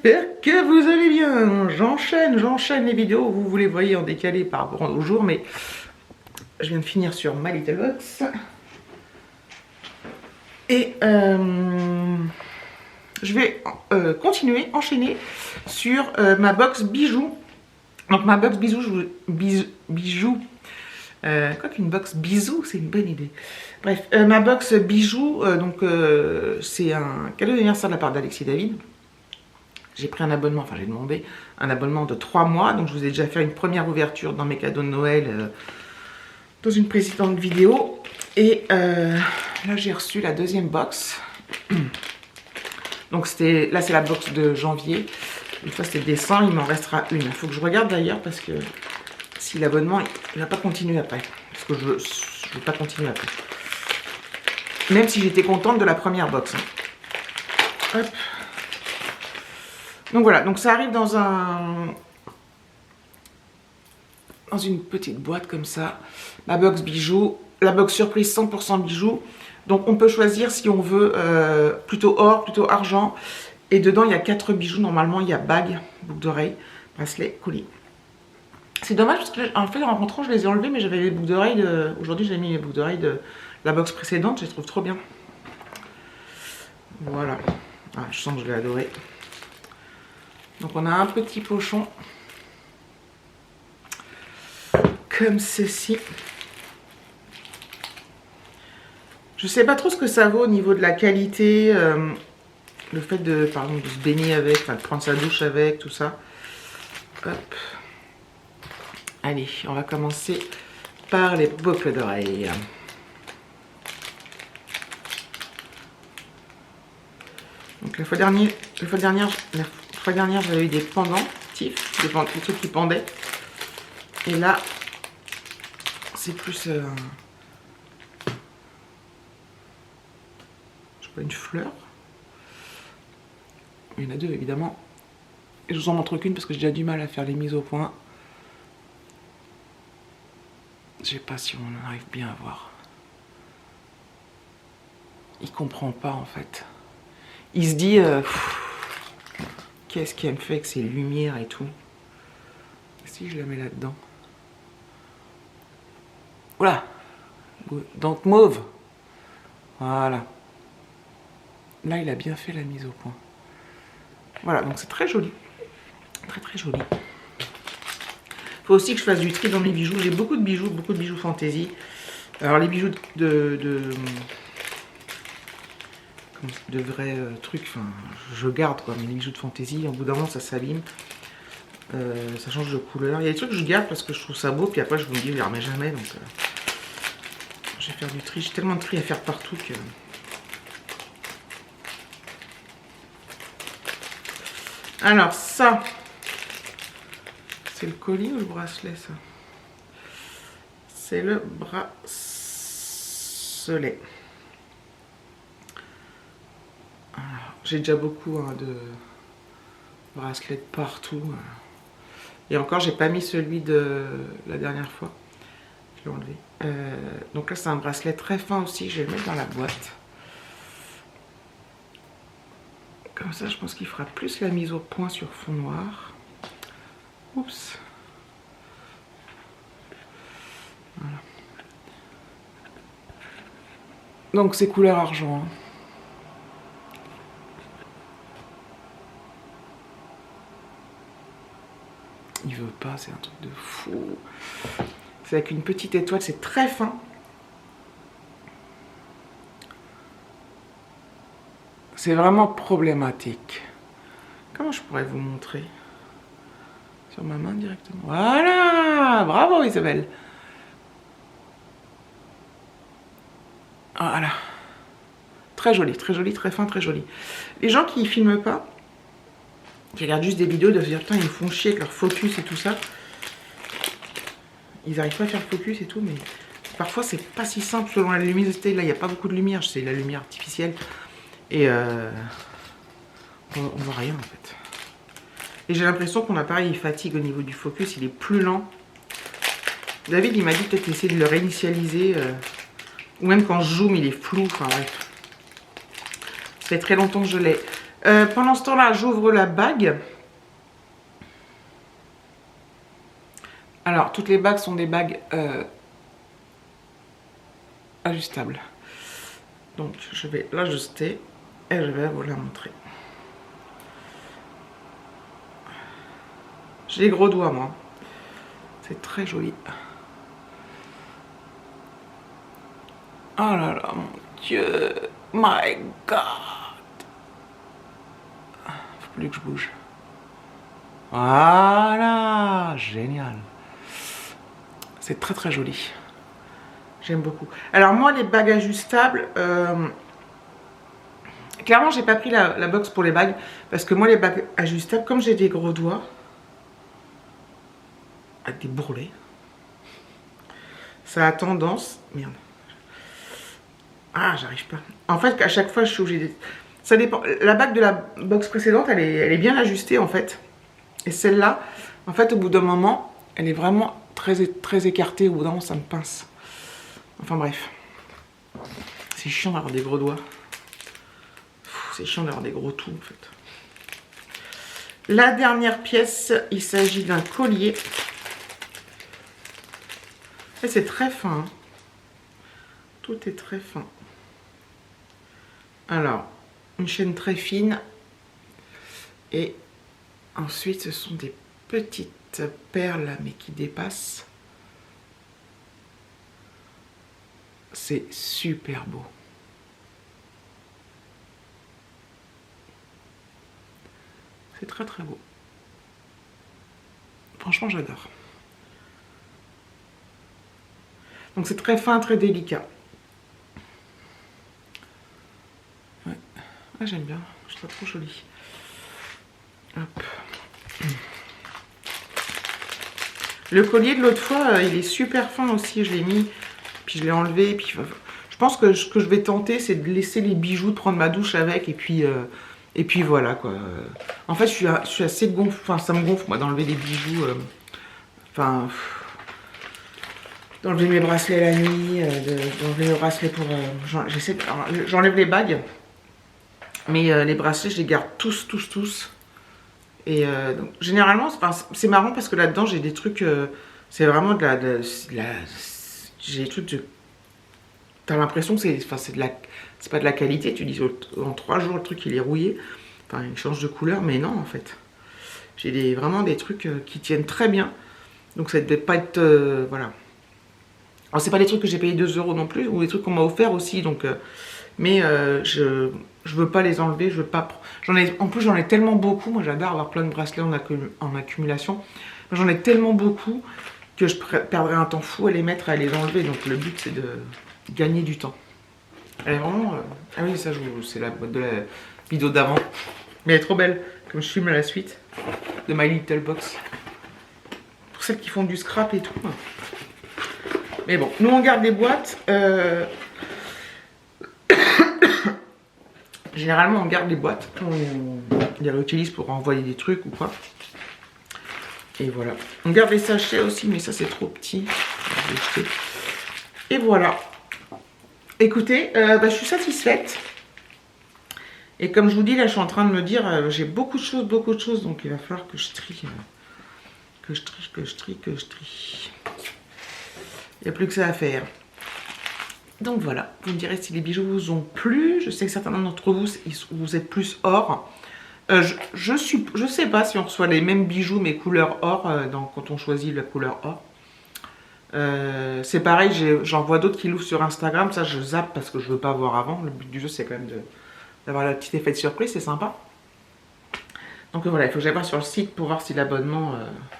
j'espère que vous allez bien. J'enchaîne les vidéos. Vous les voyez en décalé par rapport au jour, mais je viens de finir sur ma Little Box. Et je vais enchaîner sur ma box bijoux. Donc ma box bijoux, quoi qu'une box bisous, c'est une bonne idée. Bref, ma box bijoux, c'est un cadeau d'anniversaire de la part d'Alexis David. J'ai pris un abonnement, enfin j'ai demandé un abonnement de 3 mois. Donc je vous ai déjà fait une première ouverture dans mes cadeaux de Noël dans une précédente vidéo. Et là j'ai reçu la deuxième box. Donc là c'est la box de janvier. Une fois c'était décembre, il m'en restera une. Il faut que je regarde d'ailleurs parce que si l'abonnement il va pas continuer après. Parce que je veux pas continuer après. Même si j'étais contente de la première box. Hop. Donc voilà, donc ça arrive dans une petite boîte comme ça. Ma box bijoux, la box surprise 100% bijoux. Donc on peut choisir si on veut plutôt or, plutôt argent. Et dedans il y a 4 bijoux. Normalement il y a bague, boucle d'oreille, bracelet, collier. C'est dommage parce que en fait en rentrant je les ai enlevés, mais j'avais les boucles d'oreilles. Aujourd'hui j'ai mis les boucles d'oreilles de la box précédente. Je les trouve trop bien. Voilà. Ah, je sens que je l'ai adoré. Donc on a un petit pochon comme ceci. Je sais pas trop ce que ça vaut au niveau de la qualité, le fait de, par exemple, de se baigner avec, enfin de prendre sa douche avec, tout ça. Hop. Allez, on va commencer par les boucles d'oreilles. Donc la fois dernière, j'avais eu des pendentifs, des trucs qui pendaient. Et là, c'est plus je sais pas, une fleur. Il y en a 2 évidemment. Et je vous en montre qu'une parce que j'ai déjà du mal à faire les mises au point. Je sais pas si on arrive bien à voir. Il comprend pas en fait. Il se dit qu'est-ce qu'elle me fait avec ces lumières et tout. Si je la mets là-dedans. Voilà. Donc mauve. Voilà. Là, il a bien fait la mise au point. Voilà, donc c'est très joli. Très très joli. Il faut aussi que je fasse du tri dans mes bijoux. J'ai beaucoup de bijoux fantaisie. Alors les bijoux de vrais trucs, enfin, je garde quoi, mais les bijoux de fantaisie, au bout d'un moment ça s'abîme, ça change de couleur. Il y a des trucs que je garde parce que je trouve ça beau, puis après je vous dis, je les remets jamais, donc je vais faire du tri. J'ai tellement de tri à faire partout que... Alors ça, c'est le collier ou le bracelet ça? C'est le bracelet. J'ai déjà beaucoup de bracelets de partout. Et encore, j'ai pas mis celui de la dernière fois. Je l'ai enlevé. Donc là, c'est un bracelet très fin aussi. Je vais le mettre dans la boîte. Comme ça, je pense qu'il fera plus la mise au point sur fond noir. Oups. Voilà. Donc, c'est couleur argent. Hein. Il veut pas, c'est un truc de fou. C'est avec une petite étoile, c'est très fin. C'est vraiment problématique. Comment je pourrais vous montrer? Sur ma main directement. Voilà! Bravo Isabelle! Voilà. Très joli, très fin, très joli. Les gens qui ne filment pas, qui regardent juste des vidéos, de se dire putain ils me font chier avec leur focus et tout ça. Ils n'arrivent pas à faire le focus et tout, mais parfois c'est pas si simple selon la luminosité. Là il n'y a pas beaucoup de lumière, c'est la lumière artificielle. Et on voit rien en fait. Et j'ai l'impression que mon appareil il fatigue au niveau du focus, il est plus lent. David il m'a dit peut-être essayer de le réinitialiser. Ou même quand je zoome il est flou, enfin bref. Ça fait très longtemps que je l'ai. Pendant ce temps-là, j'ouvre la bague. Alors, toutes les bagues sont des bagues ajustables. Donc, je vais l'ajuster et je vais vous la montrer. J'ai les gros doigts, moi. C'est très joli. Oh là là, mon Dieu. My God. Faut plus que je bouge. Voilà. Génial. C'est très très joli. J'aime beaucoup. Alors moi, les bagues ajustables... Clairement, j'ai pas pris la box pour les bagues. Parce que moi, les bagues ajustables, comme j'ai des gros doigts... Avec des bourrelets... Ça a tendance... Merde. Ah, j'arrive pas. En fait, à chaque fois, je suis obligée de... Ça dépend. La bague de la box précédente, elle est bien ajustée, en fait. Et celle-là, en fait, au bout d'un moment, elle est vraiment très écartée. Au bout d'un moment, ça me pince. Enfin, bref. C'est chiant d'avoir des gros doigts. C'est chiant d'avoir des gros tout, en fait. La dernière pièce, il s'agit d'un collier. Et c'est très fin. Tout est très fin. Alors, une chaîne très fine. Et ensuite, ce sont des petites perles, mais qui dépassent. C'est super beau. C'est très très beau. Franchement, j'adore. Donc c'est très fin, très délicat. Ouais. Ah, j'aime bien, je trouve ça trop joli. Hop. Le collier de l'autre fois, il est super fin aussi, je l'ai mis, puis je l'ai enlevé, puis je pense que ce que je vais tenter, c'est de laisser les bijoux, de prendre ma douche avec, et puis voilà, quoi. En fait, je suis assez gonfle, enfin, ça me gonfle, moi, d'enlever les bijoux, enfin... d'enlever mes bracelets la nuit, d'enlever mes bracelets pour... j'enlève les bagues, mais les bracelets, je les garde tous. Et donc, généralement, c'est marrant parce que là-dedans, j'ai des trucs... c'est vraiment j'ai des trucs de... T'as l'impression que c'est pas de la qualité. Tu dis, en 3 jours, le truc, il est rouillé. Enfin, il change de couleur, mais non, en fait. J'ai vraiment des trucs qui tiennent très bien. Donc, ça ne devait pas être... voilà. Alors, c'est pas des trucs que j'ai payé 2 € non plus, ou des trucs qu'on m'a offert aussi, donc... mais je veux pas les enlever, je veux pas... En plus, j'en ai tellement beaucoup, moi j'adore avoir plein de bracelets en accumulation. J'en ai tellement beaucoup que je perdrais un temps fou à les mettre, à les enlever, donc le but c'est de gagner du temps. Elle est vraiment... Ah oui, ça, c'est la boîte de la vidéo d'avant. Mais elle est trop belle, comme je filme à la suite de My Little Box. Pour celles qui font du scrap et tout. Mais bon, nous on garde les boîtes. Généralement on garde les boîtes. On les réutilise pour envoyer des trucs ou quoi. Et voilà. On garde les sachets aussi, mais ça c'est trop petit. Et voilà. Écoutez, je suis satisfaite. Et comme je vous dis, là je suis en train de me dire, j'ai beaucoup de choses, donc il va falloir que je trie. Que je trie. Il n'y a plus que ça à faire. Donc voilà, vous me direz si les bijoux vous ont plu. Je sais que certains d'entre vous, vous êtes plus or. Je sais pas si on reçoit les mêmes bijoux mais couleur or quand on choisit la couleur or. C'est pareil, j'en vois d'autres qui l'ouvrent sur Instagram. Ça, je zappe parce que je veux pas voir avant. Le but du jeu, c'est quand même d'avoir le petit effet de surprise, c'est sympa. Donc voilà, il faut que j'aille voir sur le site pour voir si l'abonnement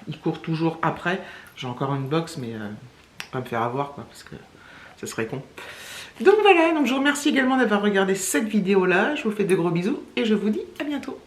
il court toujours après. J'ai encore une box, mais pas me faire avoir, quoi, parce que ça serait con. Donc voilà, donc je vous remercie également d'avoir regardé cette vidéo-là. Je vous fais de gros bisous et je vous dis à bientôt.